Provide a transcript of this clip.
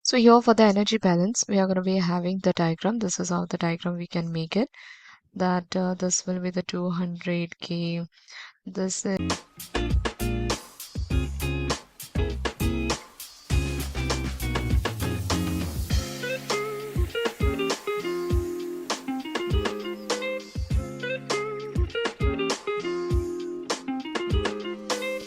So here for the energy balance, we are going to be having the diagram. This is how the diagram we can make it. That this will be the 200K. This is